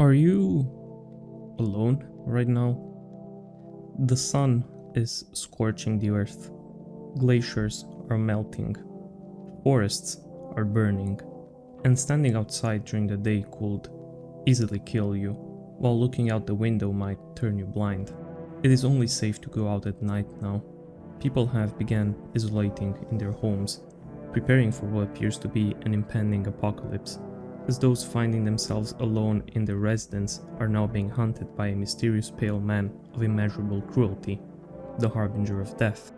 Are you alone right now? The sun is scorching the earth, glaciers are melting, forests are burning, and standing outside during the day could easily kill you, while looking out the window might turn you blind. It is only safe to go out at night now. People have begun isolating in their homes, preparing for what appears to be an impending apocalypse, as those finding themselves alone in their residence are now being hunted by a mysterious pale man of immeasurable cruelty, the harbinger of death.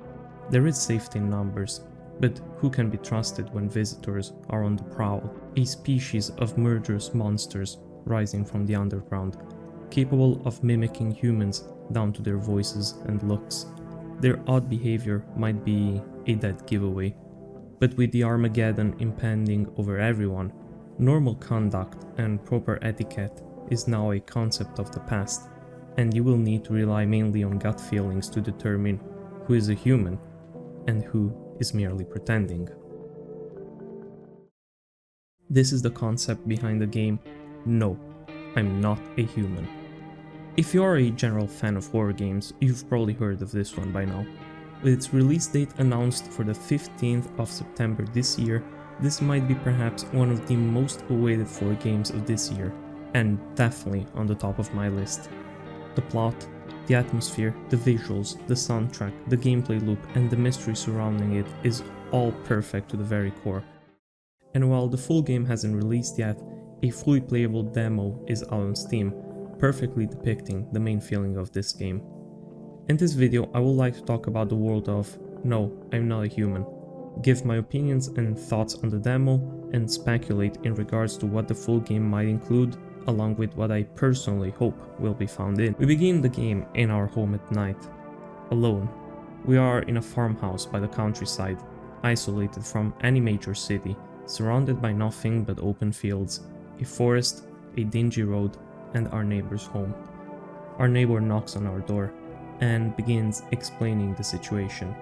There is safety in numbers, but who can be trusted when visitors are on the prowl? A species of murderous monsters rising from the underground, capable of mimicking humans down to their voices and looks. Their odd behavior might be a dead giveaway, but with the Armageddon impending over everyone, normal conduct and proper etiquette is now a concept of the past, and you will need to rely mainly on gut feelings to determine who is a human and who is merely pretending. This is the concept behind the game No, I'm Not a Human. If you are a general fan of horror games, you've probably heard of this one by now. With its release date announced for the 15th of September this year, this might be perhaps one of the most awaited horror games of this year, and definitely on the top of my list. The plot, the atmosphere, the visuals, the soundtrack, the gameplay loop, and the mystery surrounding it is all perfect to the very core. And while the full game hasn't released yet, a fully playable demo is out on Steam, perfectly depicting the main feeling of this game. In this video, I would like to talk about the world of No, I'm Not a Human, give my opinions and thoughts on the demo, and speculate in regards to what the full game might include, along with what I personally hope will be found in. We begin the game in our home at night, alone. We are in a farmhouse by the countryside, isolated from any major city, surrounded by nothing but open fields, a forest, a dingy road, and our neighbor's home. Our neighbor knocks on our door and begins explaining the situation,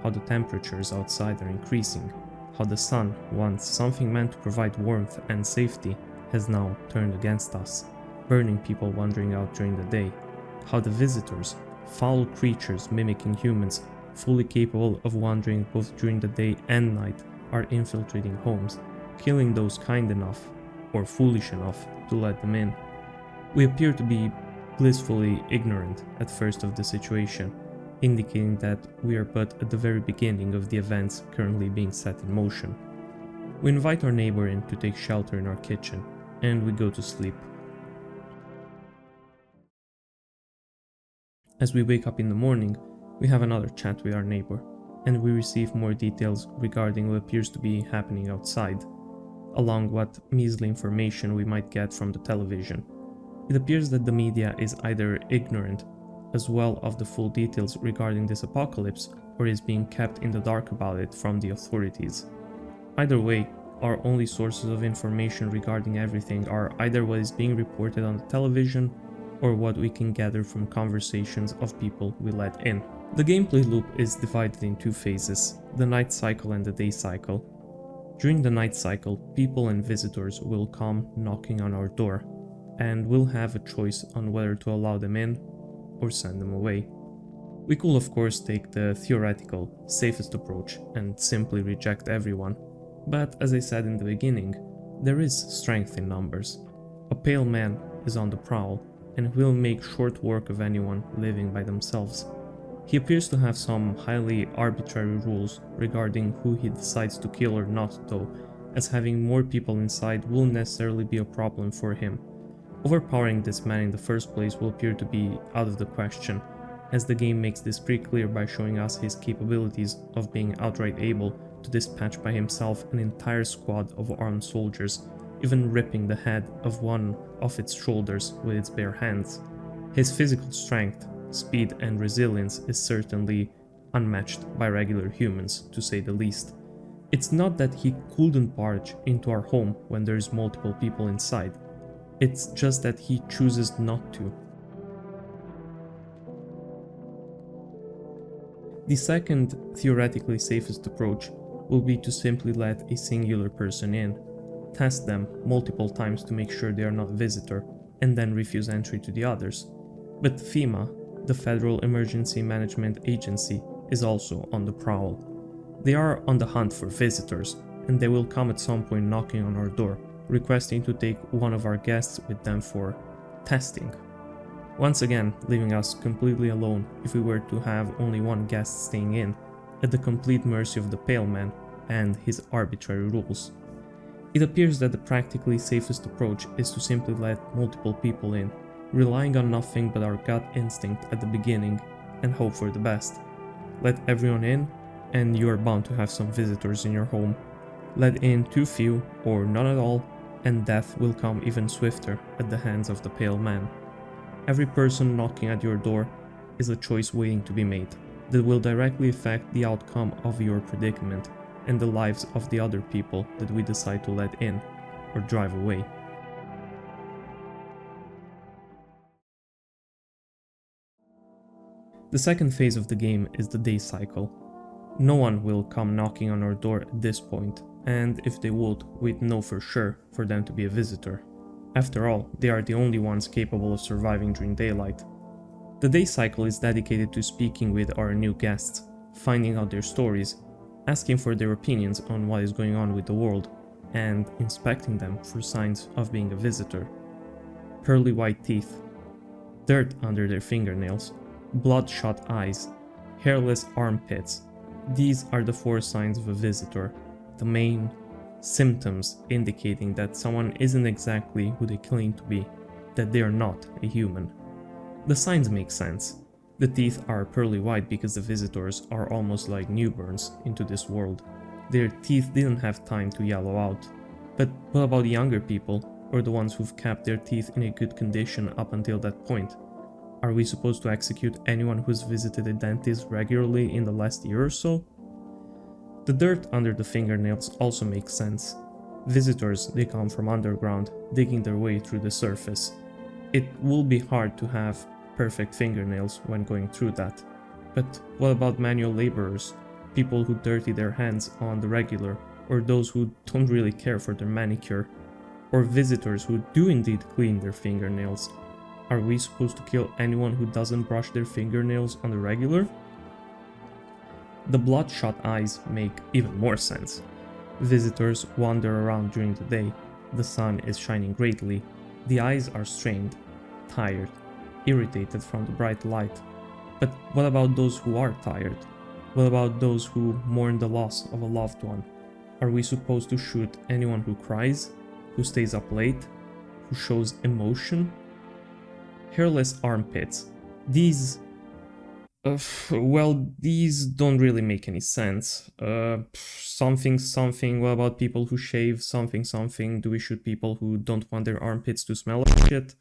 how the temperatures outside are increasing, how the sun, once something meant to provide warmth and safety, has now turned against us, burning people wandering out during the day, how the visitors, foul creatures mimicking humans, fully capable of wandering both during the day and night, are infiltrating homes, killing those kind enough, or foolish enough, to let them in. We appear to be blissfully ignorant at first of the situation, indicating that we are but at the very beginning of the events currently being set in motion. We invite our neighbor in to take shelter in our kitchen, and we go to sleep. As we wake up in the morning, we have another chat with our neighbor, and we receive more details regarding what appears to be happening outside, along what measly information we might get from the television. It appears that the media is either ignorant as well of the full details regarding this apocalypse, or is being kept in the dark about it from the authorities. Either way, our only sources of information regarding everything are either what is being reported on the television, or what we can gather from conversations of people we let in. The gameplay loop is divided in two phases, the night cycle and the day cycle. During the night cycle, people and visitors will come knocking on our door, and we'll have a choice on whether to allow them in or send them away. We could of course take the theoretical, safest approach and simply reject everyone, but as I said in the beginning, there is strength in numbers. A pale man is on the prowl and will make short work of anyone living by themselves. He appears to have some highly arbitrary rules regarding who he decides to kill or not though, as having more people inside won't necessarily be a problem for him. Overpowering this man in the first place will appear to be out of the question, as the game makes this pretty clear by showing us his capabilities of being outright able to dispatch by himself an entire squad of armed soldiers, even ripping the head of one off its shoulders with its bare hands. His physical strength, speed and resilience is certainly unmatched by regular humans, to say the least. It's not that he couldn't barge into our home when there's multiple people inside. It's just that he chooses not to. The second, theoretically safest approach will be to simply let a singular person in, test them multiple times to make sure they are not a visitor, and then refuse entry to the others. But FEMA, the Federal Emergency Management Agency, is also on the prowl. They are on the hunt for visitors, and they will come at some point knocking on our door, requesting to take one of our guests with them for testing. Once again, leaving us completely alone if we were to have only one guest staying in, at the complete mercy of the Pale Man and his arbitrary rules. It appears that the practically safest approach is to simply let multiple people in, relying on nothing but our gut instinct at the beginning, and hope for the best. Let everyone in, and you are bound to have some visitors in your home. Let in too few, or none at all, and death will come even swifter at the hands of the Pale Man. Every person knocking at your door is a choice waiting to be made, that will directly affect the outcome of your predicament and the lives of the other people that we decide to let in or drive away. The second phase of the game is the day cycle. No one will come knocking on our door at this point, and if they would, we'd know for sure for them to be a visitor. After all, they are the only ones capable of surviving during daylight. The day cycle is dedicated to speaking with our new guests, finding out their stories, asking for their opinions on what is going on with the world, and inspecting them for signs of being a visitor. Pearly white teeth, dirt under their fingernails, bloodshot eyes, hairless armpits. These are the 4 signs of a visitor, the main symptoms indicating that someone isn't exactly who they claim to be, that they are not a human. The signs make sense. The teeth are pearly white because the visitors are almost like newborns into this world. Their teeth didn't have time to yellow out. But what about younger people, or the ones who've kept their teeth in a good condition up until that point? Are we supposed to execute anyone who's visited a dentist regularly in the last year or so? The dirt under the fingernails also makes sense. Visitors, they come from underground, digging their way through the surface. It will be hard to have perfect fingernails when going through that. But what about manual laborers, people who dirty their hands on the regular, or those who don't really care for their manicure, or visitors who do indeed clean their fingernails? Are we supposed to kill anyone who doesn't brush their fingernails on the regular? The bloodshot eyes make even more sense. Visitors wander around during the day, the sun is shining greatly, the eyes are strained, tired, irritated from the bright light. But what about those who are tired? What about those who mourn the loss of a loved one? Are we supposed to shoot anyone who cries, who stays up late, who shows emotion? Hairless armpits. These don't really make any sense. Something, what about people who shave something? Do we shoot people who don't want their armpits to smell like shit?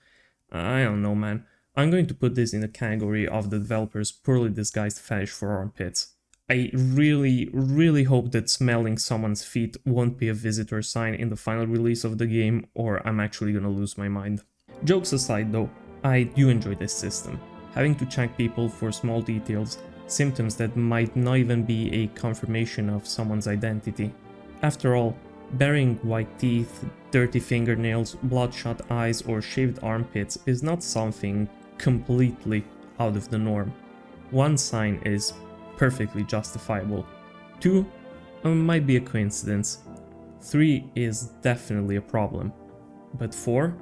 I don't know, man. I'm going to put this in the category of the developer's poorly disguised fetish for armpits. I really hope that smelling someone's feet won't be a visitor sign in the final release of the game, or I'm actually gonna lose my mind. Jokes aside though, I do enjoy this system. Having to check people for small details, symptoms that might not even be a confirmation of someone's identity. After all, bearing white teeth, dirty fingernails, bloodshot eyes, or shaved armpits is not something completely out of the norm. 1 sign is perfectly justifiable. 2 might be a coincidence. 3 is definitely a problem. But 4?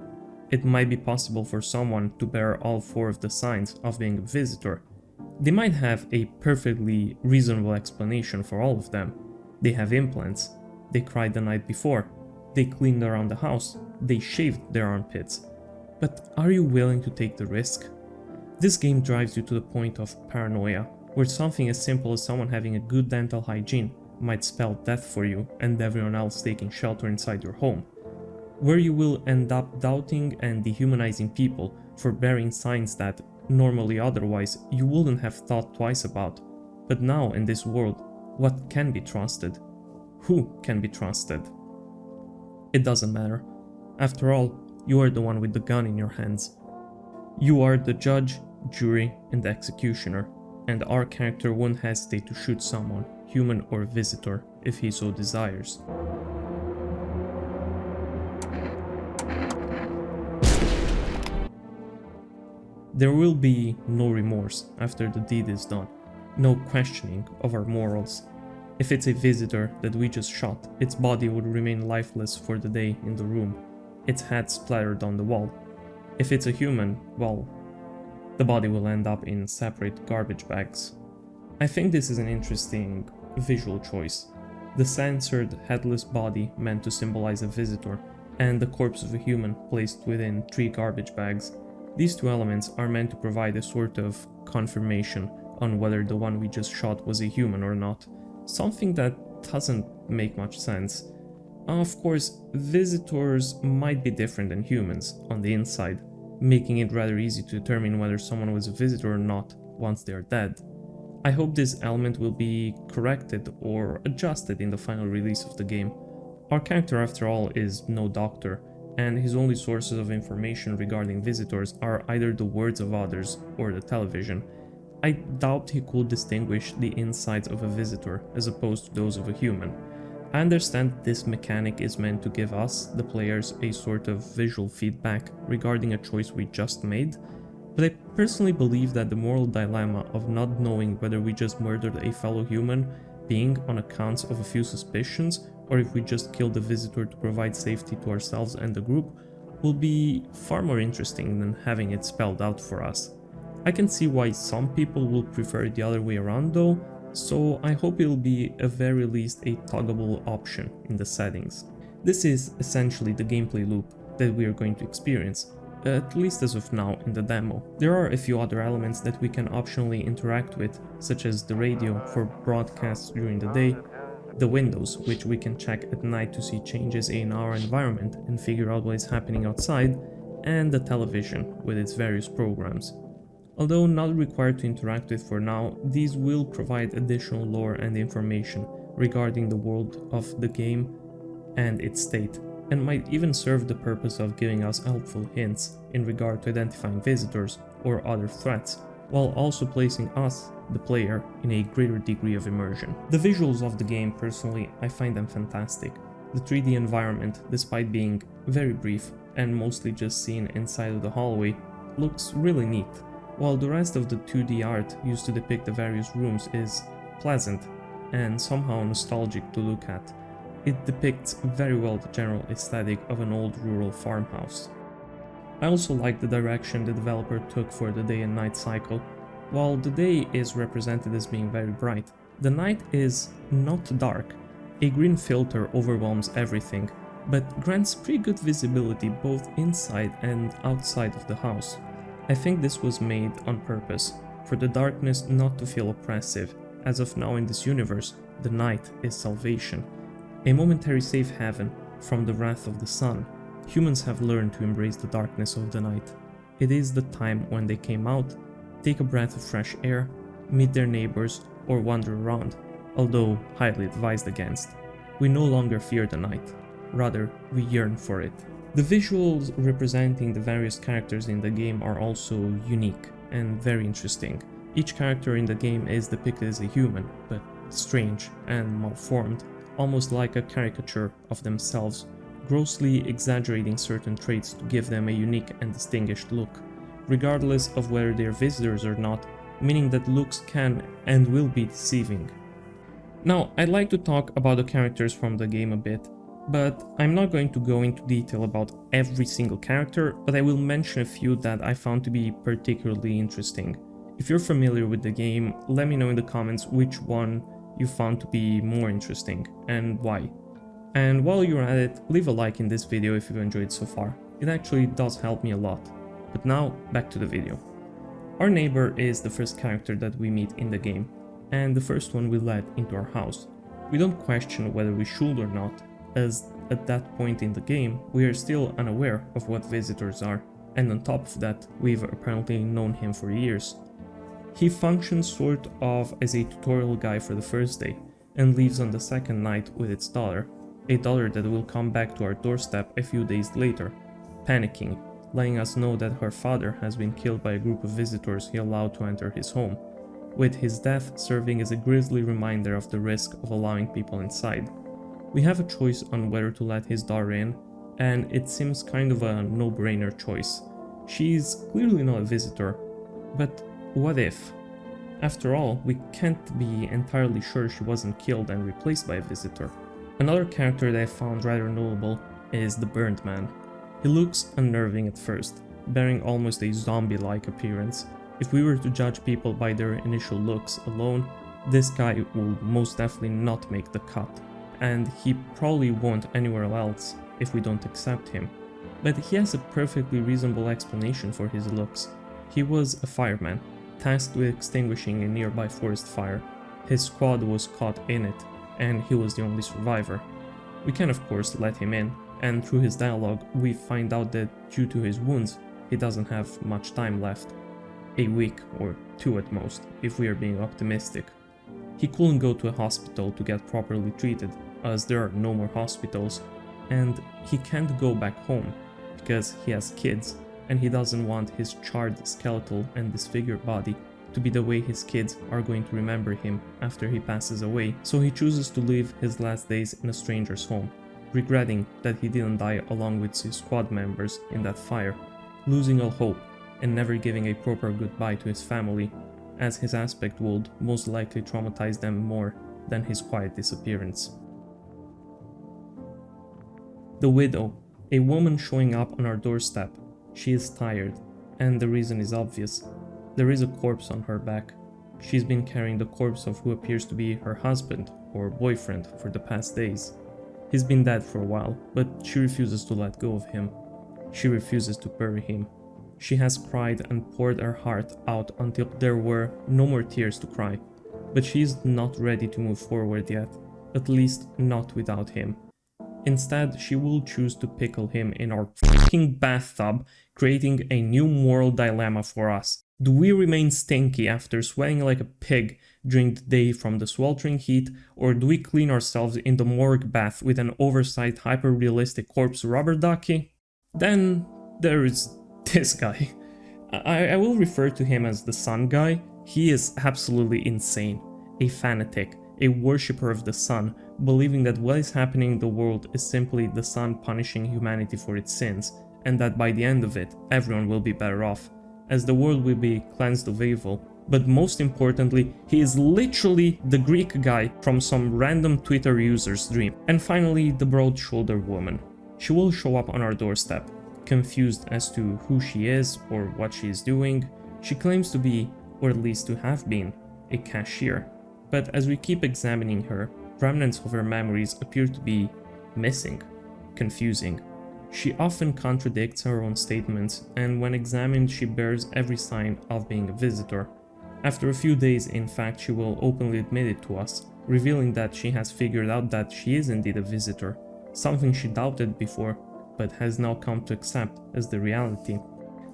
It might be possible for someone to bear all 4 of the signs of being a visitor. They might have a perfectly reasonable explanation for all of them. They have implants, they cried the night before, they cleaned around the house, they shaved their armpits. But are you willing to take the risk? This game drives you to the point of paranoia, where something as simple as someone having a good dental hygiene might spell death for you and everyone else taking shelter inside your home. Where you will end up doubting and dehumanizing people for bearing signs that normally otherwise you wouldn't have thought twice about. But now in this world, what can be trusted? Who can be trusted? It doesn't matter. After all, you are the one with the gun in your hands. You are the judge, jury, and the executioner, and our character won't hesitate to shoot someone, human or visitor, if he so desires. There will be no remorse after the deed is done, no questioning of our morals. If it's a visitor that we just shot, its body would remain lifeless for the day in the room, its head splattered on the wall. If it's a human, well, the body will end up in separate garbage bags. I think this is an interesting visual choice. The censored headless body meant to symbolize a visitor, and the corpse of a human placed within 3 garbage bags. These 2 elements are meant to provide a sort of confirmation on whether the one we just shot was a human or not, something that doesn't make much sense. Of course, visitors might be different than humans on the inside, making it rather easy to determine whether someone was a visitor or not once they are dead. I hope this element will be corrected or adjusted in the final release of the game. Our character, after all, is no doctor, and his only sources of information regarding visitors are either the words of others or the television. I doubt he could distinguish the insides of a visitor as opposed to those of a human. I understand this mechanic is meant to give us, the players, a sort of visual feedback regarding a choice we just made, but I personally believe that the moral dilemma of not knowing whether we just murdered a fellow human being on accounts of a few suspicions, or if we just killed the visitor to provide safety to ourselves and the group, will be far more interesting than having it spelled out for us. I can see why some people will prefer it the other way around though, so I hope it will be at very least a toggleable option in the settings. This is essentially the gameplay loop that we are going to experience, at least as of now in the demo. There are a few other elements that we can optionally interact with, such as the radio for broadcasts during the day, the windows, which we can check at night to see changes in our environment and figure out what is happening outside, and the television with its various programs. Although not required to interact with for now, these will provide additional lore and information regarding the world of the game and its state, and might even serve the purpose of giving us helpful hints in regard to identifying visitors or other threats, while also placing us, the player, in a greater degree of immersion. The visuals of the game, personally, I find them fantastic. The 3D environment, despite being very brief and mostly just seen inside of the hallway, looks really neat, while the rest of the 2D art used to depict the various rooms is pleasant and somehow nostalgic to look at. It depicts very well the general aesthetic of an old rural farmhouse. I also like the direction the developer took for the day and night cycle. While the day is represented as being very bright, the night is not dark. A green filter overwhelms everything, but grants pretty good visibility both inside and outside of the house. I think this was made on purpose, for the darkness not to feel oppressive. As of now in this universe, the night is salvation. A momentary safe haven from the wrath of the sun. Humans have learned to embrace the darkness of the night. It is the time when they came out, take a breath of fresh air, meet their neighbors, or wander around, although highly advised against. We no longer fear the night, rather we yearn for it. The visuals representing the various characters in the game are also unique and very interesting. Each character in the game is depicted as a human, but strange and malformed, almost like a caricature of themselves, grossly exaggerating certain traits to give them a unique and distinguished look, regardless of whether they are visitors or not, meaning that looks can and will be deceiving. Now, I'd like to talk about the characters from the game a bit, but I'm not going to go into detail about every single character, but I will mention a few that I found to be particularly interesting. If you're familiar with the game, let me know in the comments which one you found to be more interesting and why. And while you're at it, leave a like in this video if you've enjoyed so far. It actually does help me a lot. But now, back to the video. Our neighbor is the first character that we meet in the game, and the first one we let into our house. We don't question whether we should or not, as at that point in the game we are still unaware of what visitors are, and on top of that we've apparently known him for years. He functions sort of as a tutorial guy for the first day, and leaves on the second night with its daughter, a daughter that will come back to our doorstep a few days later, panicking, letting us know that her father has been killed by a group of visitors he allowed to enter his home, with his death serving as a grisly reminder of the risk of allowing people inside. We have a choice on whether to let his daughter in, and it seems kind of a no-brainer choice. She's clearly not a visitor, But what if? After all, we can't be entirely sure she wasn't killed and replaced by a visitor. Another character that I found rather notable is the Burned Man. He looks unnerving at first, bearing almost a zombie-like appearance. If we were to judge people by their initial looks alone, this guy will most definitely not make the cut, and he probably won't anywhere else if we don't accept him. But he has a perfectly reasonable explanation for his looks. He was a fireman, tasked with extinguishing a nearby forest fire. His squad was caught in it, and he was the only survivor. We can of course let him in, and through his dialogue we find out that due to his wounds, he doesn't have much time left. A week or two at most, if we are being optimistic. He couldn't go to a hospital to get properly treated, as there are no more hospitals, and he can't go back home, because he has kids, and he doesn't want his charred skeletal and disfigured body to be the way his kids are going to remember him after he passes away, so he chooses to live his last days in a stranger's home, regretting that he didn't die along with his squad members in that fire, losing all hope and never giving a proper goodbye to his family, as his aspect would most likely traumatize them more than his quiet disappearance. The Widow, a woman showing up on our doorstep. She is tired, and the reason is obvious. There is a corpse on her back. She's been carrying the corpse of who appears to be her husband or boyfriend for the past days. He's been dead for a while, but she refuses to let go of him. She refuses to bury him. She has cried and poured her heart out until there were no more tears to cry, but she is not ready to move forward yet, at least not without him. Instead, she will choose to pickle him in our fucking bathtub, creating a new moral dilemma for us. Do we remain stinky after sweating like a pig during the day from the sweltering heat, or do we clean ourselves in the morgue bath with an oversized hyper-realistic corpse rubber ducky? Then there is this guy. I will refer to him as the sun guy. He is absolutely insane, a fanatic, a worshipper of the sun, believing that what is happening in the world is simply the sun punishing humanity for its sins, and that by the end of it, everyone will be better off, as the world will be cleansed of evil. But most importantly, he is literally the Greek guy from some random Twitter user's dream. And finally, the broad-shouldered woman. She will show up on our doorstep, confused as to who she is or what she is doing. She claims to be, or at least to have been, a cashier. But as we keep examining her, remnants of her memories appear to be missing, confusing. She often contradicts her own statements, and when examined she bears every sign of being a visitor. After a few days, in fact, she will openly admit it to us, revealing that she has figured out that she is indeed a visitor, something she doubted before, but has now come to accept as the reality.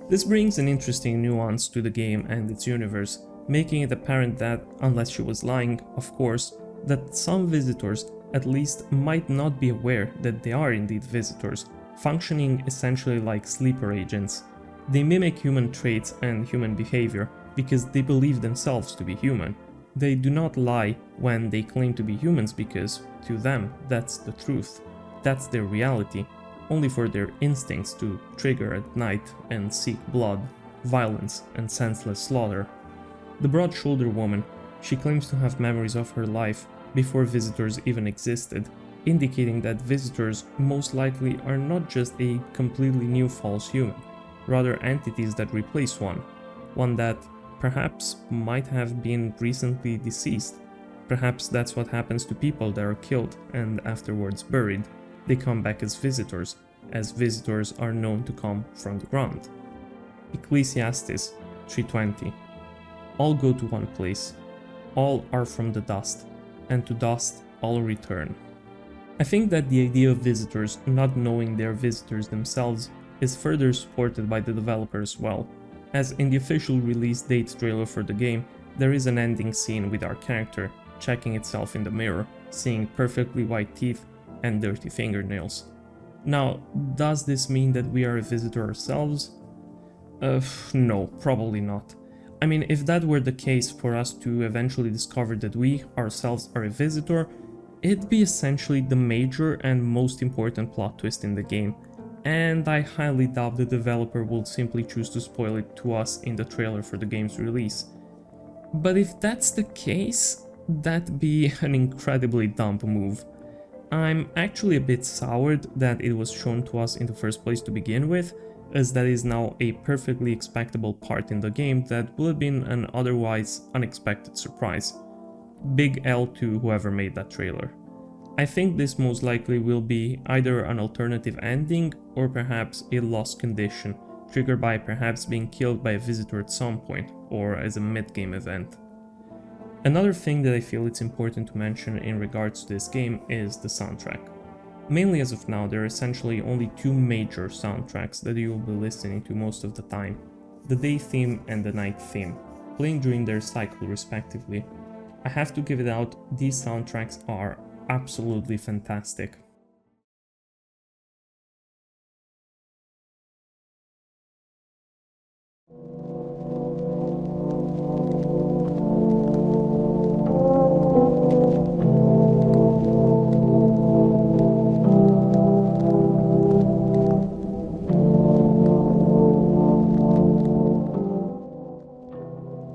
This brings an interesting nuance to the game and its universe, making it apparent that, unless she was lying, of course, that some visitors at least might not be aware that they are indeed visitors, functioning essentially like sleeper agents. They mimic human traits and human behavior because they believe themselves to be human. They do not lie when they claim to be humans because, to them, that's the truth. That's their reality, only for their instincts to trigger at night and seek blood, violence, and senseless slaughter. The broad-shouldered woman, she claims to have memories of her life before visitors even existed, indicating that visitors most likely are not just a completely new false human, rather entities that replace one that perhaps might have been recently deceased. Perhaps that's what happens to people that are killed and afterwards buried. They come back as visitors are known to come from the ground. Ecclesiastes 3:20. All go to one place, all are from the dust, and to dust all return. I think that the idea of visitors not knowing they're visitors themselves is further supported by the developer as well, as in the official release date trailer for the game, there is an ending scene with our character checking itself in the mirror, seeing perfectly white teeth and dirty fingernails. Now, does this mean that we are a visitor ourselves? No, probably not. I mean, if that were the case for us to eventually discover that we ourselves are a visitor, it'd be essentially the major and most important plot twist in the game, and I highly doubt the developer will simply choose to spoil it to us in the trailer for the game's release. But if that's the case, that'd be an incredibly dumb move. I'm actually a bit soured that it was shown to us in the first place to begin with, as that is now a perfectly expectable part in the game that would have been an otherwise unexpected surprise. Big L to whoever made that trailer. I think this most likely will be either an alternative ending or perhaps a lost condition, triggered by perhaps being killed by a visitor at some point, or as a mid-game event. Another thing that I feel it's important to mention in regards to this game is the soundtrack. Mainly as of now, there are essentially only two major soundtracks that you will be listening to most of the time, the day theme and the night theme, playing during their cycle respectively. I have to give it out, these soundtracks are absolutely fantastic.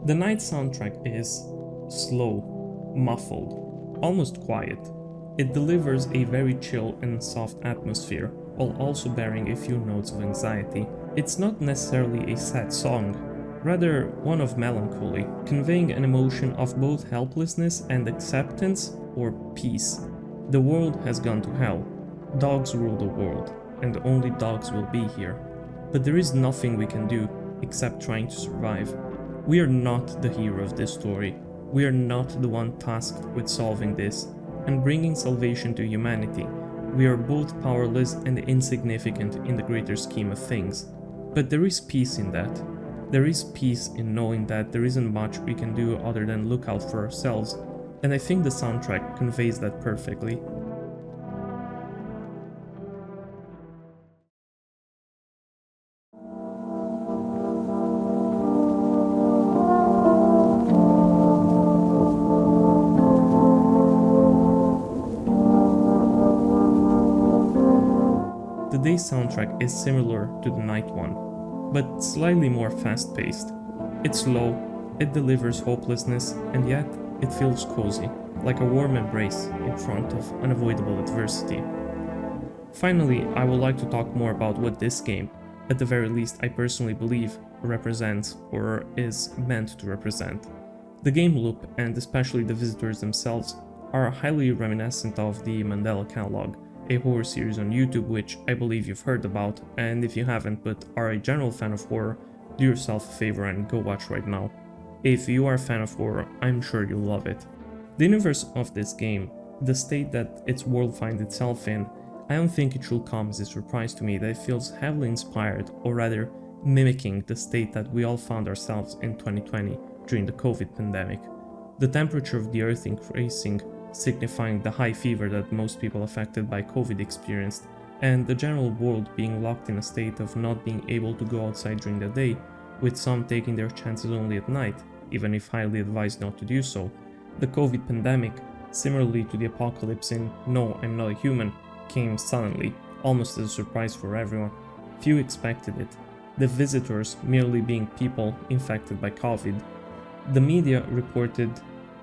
The night soundtrack is slow, muffled, almost quiet. It delivers a very chill and soft atmosphere, while also bearing a few notes of anxiety. It's not necessarily a sad song, rather one of melancholy, conveying an emotion of both helplessness and acceptance, or peace. The world has gone to hell. Dogs rule the world, and only dogs will be here. But there is nothing we can do except trying to survive. We are not the hero of this story. We are not the one tasked with solving this and bringing salvation to humanity. We are both powerless and insignificant in the greater scheme of things. But there is peace in that. There is peace in knowing that there isn't much we can do other than look out for ourselves, and I think the soundtrack conveys that perfectly. The day soundtrack is similar to the night one, but slightly more fast-paced. It's slow, it delivers hopelessness, and yet it feels cozy, like a warm embrace in front of unavoidable adversity. Finally, I would like to talk more about what this game, at the very least I personally believe, represents or is meant to represent. The game loop, and especially the visitors themselves, are highly reminiscent of the Mandela Catalog, a horror series on YouTube which I believe you've heard about, and if you haven't but are a general fan of horror, do yourself a favor and go watch right now. If you are a fan of horror, I'm sure you'll love it. The universe of this game, the state that its world finds itself in, I don't think it should come as a surprise to me that it feels heavily inspired, or rather mimicking the state that we all found ourselves in 2020 during the COVID pandemic. The temperature of the earth increasing, signifying the high fever that most people affected by COVID experienced, and the general world being locked in a state of not being able to go outside during the day, with some taking their chances only at night, even if highly advised not to do so. The COVID pandemic, similarly to the apocalypse in No, I'm Not a Human, came suddenly, almost as a surprise for everyone. Few expected it. The visitors merely being people infected by COVID. The media reported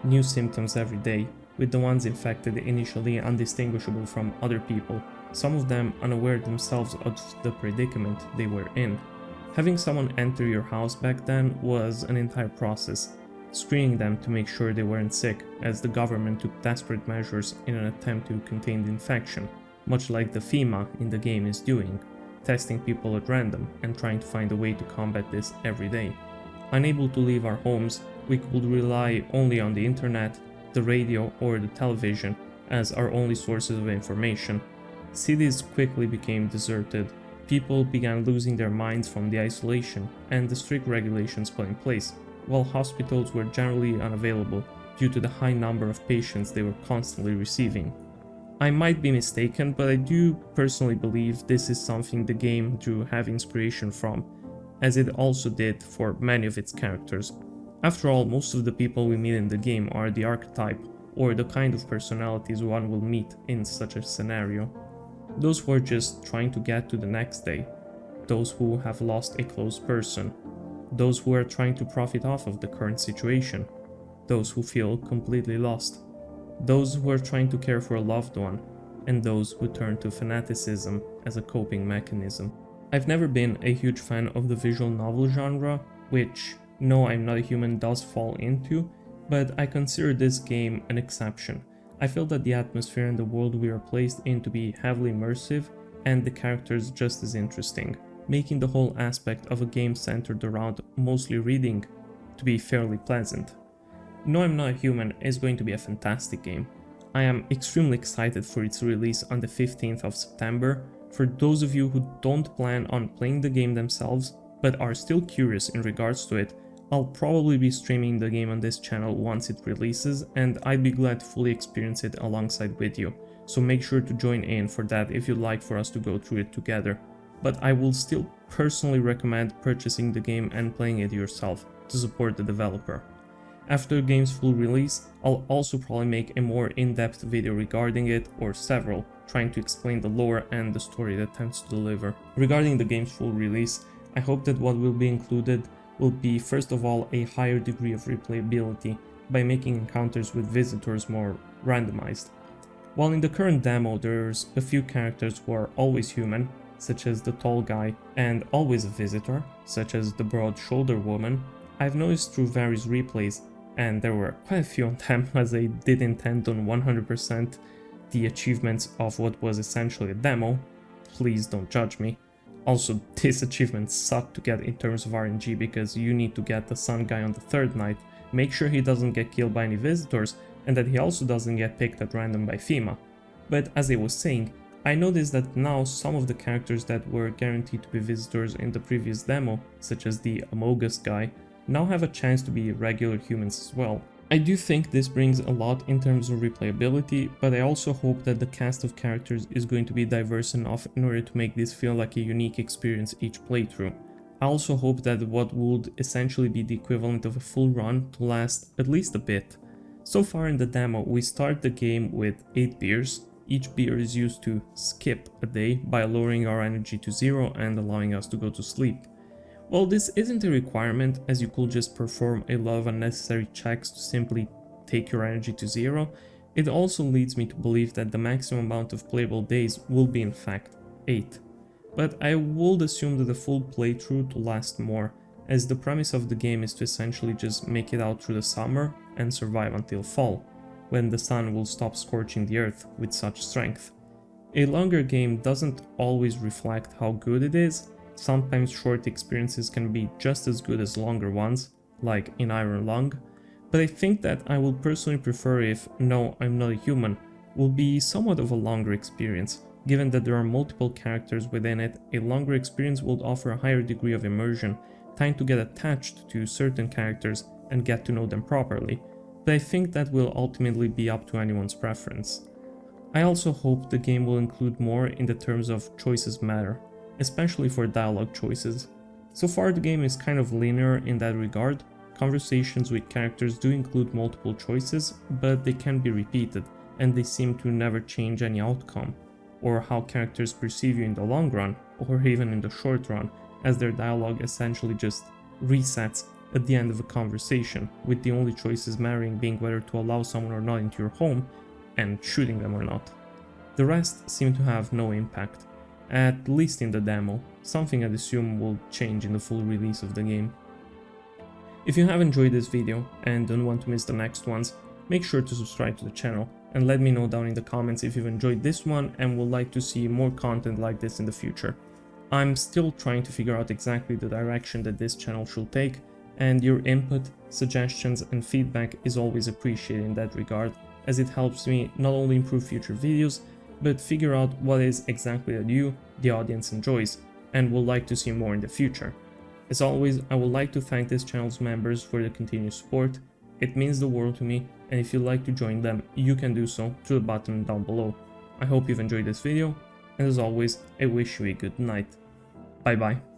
new symptoms every day, with the ones infected initially undistinguishable from other people, some of them unaware themselves of the predicament they were in. Having someone enter your house back then was an entire process, screening them to make sure they weren't sick, as the government took desperate measures in an attempt to contain the infection, much like the FEMA in the game is doing, testing people at random and trying to find a way to combat this every day. Unable to leave our homes, we could rely only on the internet, the radio or the television as our only sources of information. Cities quickly became deserted, people began losing their minds from the isolation and the strict regulations put in place, while hospitals were generally unavailable due to the high number of patients they were constantly receiving. I might be mistaken, but I do personally believe this is something the game drew heavy inspiration from, as it also did for many of its characters. After all, most of the people we meet in the game are the archetype, or the kind of personalities one will meet in such a scenario. those who are just trying to get to the next day, those who have lost a close person, those who are trying to profit off of the current situation, those who feel completely lost, those who are trying to care for a loved one, and those who turn to fanaticism as a coping mechanism. I've never been a huge fan of the visual novel genre, which No, I'm Not a Human does fall into, but I consider this game an exception. I feel that the atmosphere and the world we are placed in to be heavily immersive, and the characters just as interesting, making the whole aspect of a game centered around mostly reading to be fairly pleasant. No, I'm Not a Human is going to be a fantastic game. I am extremely excited for its release on the 15th of September. For those of you who don't plan on playing the game themselves, but are still curious in regards to it, I'll probably be streaming the game on this channel once it releases, and I'd be glad to fully experience it alongside with you, so make sure to join in for that if you'd like for us to go through it together. But I will still personally recommend purchasing the game and playing it yourself to support the developer. After the game's full release, I'll also probably make a more in-depth video regarding it, or several, trying to explain the lore and the story that tends to deliver. Regarding the game's full release, I hope that what will be included will be first of all a higher degree of replayability by making encounters with visitors more randomized. While in the current demo there's a few characters who are always human, such as the tall guy, and always a visitor, such as the broad-shouldered woman, I've noticed through various replays, and there were quite a few on them as I did intend on 100% the achievements of what was essentially a demo. Please don't judge me. Also, this achievement sucked to get in terms of RNG because you need to get the sun guy on the third night, make sure he doesn't get killed by any visitors, and that he also doesn't get picked at random by FEMA. But as I was saying, I noticed that now some of the characters that were guaranteed to be visitors in the previous demo, such as the Amogus guy, now have a chance to be regular humans as well. I do think this brings a lot in terms of replayability, but I also hope that the cast of characters is going to be diverse enough in order to make this feel like a unique experience each playthrough. I also hope that what would essentially be the equivalent of a full run to last at least a bit. So far in the demo, we start the game with 8 beers. Each beer is used to skip a day by lowering our energy to 0 and allowing us to go to sleep. While this isn't a requirement, as you could just perform a lot of unnecessary checks to simply take your energy to 0, it also leads me to believe that the maximum amount of playable days will be in fact 8. But I would assume that the full playthrough to last more, as the premise of the game is to essentially just make it out through the summer and survive until fall, when the sun will stop scorching the earth with such strength. A longer game doesn't always reflect how good it is. Sometimes short experiences can be just as good as longer ones, like in Iron Lung, but I think that I will personally prefer if No, I'm Not a Human will be somewhat of a longer experience. Given that there are multiple characters within it, a longer experience will offer a higher degree of immersion, time to get attached to certain characters and get to know them properly, but I think that will ultimately be up to anyone's preference. I also hope the game will include more in the terms of choices matter, especially for dialogue choices. So far the game is kind of linear in that regard. Conversations with characters do include multiple choices, but they can be repeated, and they seem to never change any outcome, or how characters perceive you in the long run, or even in the short run, as their dialogue essentially just resets at the end of a conversation, with the only choices mattering being whether to allow someone or not into your home, and shooting them or not. The rest seem to have no impact. At least in the demo, something I'd assume will change in the full release of the game. If you have enjoyed this video and don't want to miss the next ones, make sure to subscribe to the channel and let me know down in the comments if you've enjoyed this one and would like to see more content like this in the future. I'm still trying to figure out exactly the direction that this channel should take, and your input, suggestions and feedback is always appreciated in that regard, as it helps me not only improve future videos, but figure out what is exactly that you, the audience, enjoys and would like to see more in the future. As always, I would like to thank this channel's members for the continued support. It means the world to me, and if you'd like to join them, you can do so through the button down below. I hope you've enjoyed this video, and as always, I wish you a good night. Bye bye.